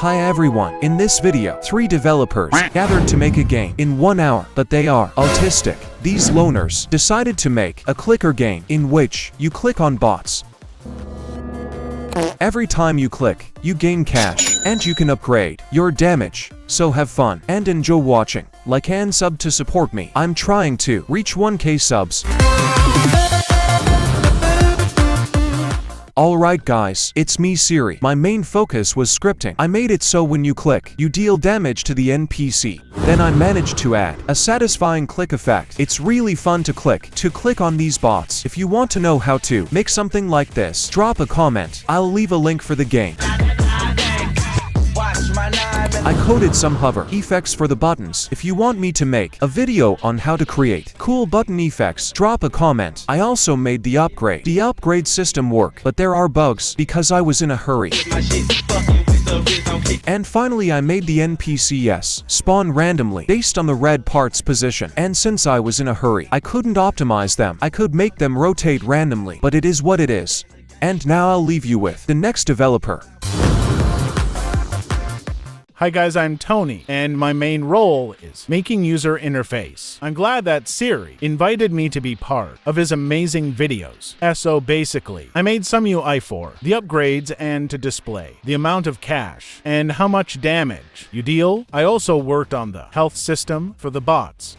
Hi everyone, in this video, 3 developers gathered to make a game in 1 hour, but they are autistic. These loners decided to make a clicker game in which you click on bots. Every time you click, you gain cash, and you can upgrade your damage. So have fun and enjoy watching. Like and sub to support me. I'm trying to reach 1K subs. Alright guys, it's me Siri. My main focus was scripting. I made it so when you click, you deal damage to the NPC. Then I managed to add a satisfying click effect. It's really fun to click on these bots. If you want to know how to make something like this, drop a comment. I'll leave a link for the game. I coded some hover effects for the buttons. If you want me to make a video on how to create cool button effects, drop a comment. I also made the upgrade system work, but there are bugs because I was in a hurry. And finally I made the NPCs spawn randomly based on the red part's position. And since I was in a hurry, I couldn't optimize them. I could make them rotate randomly, but it is what it is. And now I'll leave you with the next developer. Hi guys, I'm Tony, and my main role is making user interface. I'm glad that Siri invited me to be part of his amazing videos. So basically, I made some UI for the upgrades and to display the amount of cash and how much damage you deal. I also worked on the health system for the bots.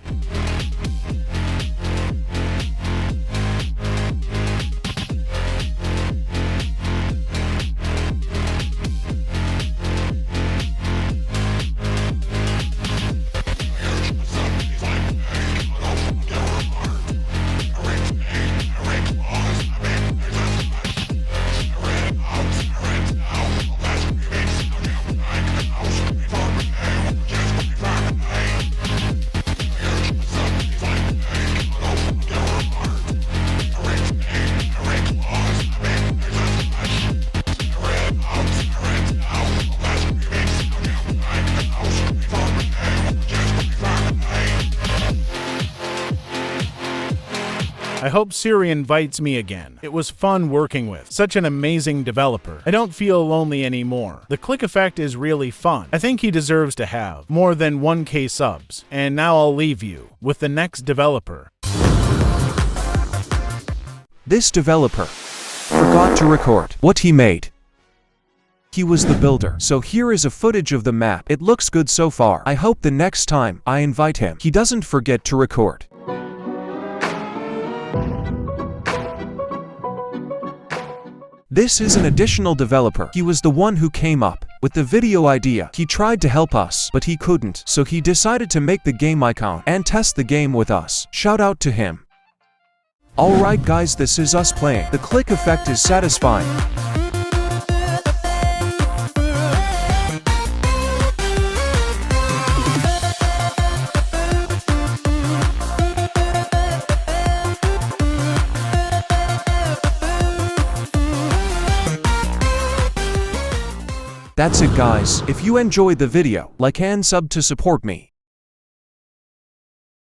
I hope Siri invites me again. It was fun working with such an amazing developer. I don't feel lonely anymore. The click effect is really fun. I think he deserves to have more than 1K subs. And now I'll leave you with the next developer. This developer forgot to record what he made. He was the builder, so here is a footage of the map. It looks good so far. I hope the next time I invite him, he doesn't forget to record. This is an additional developer. He was the one who came up with the video idea. He tried to help us, but he couldn't, so he decided to make the game icon and test the game with us. Shout out to him. Alright guys, this is us playing. The click effect is satisfying. That's it guys. If you enjoyed the video, like and sub to support me.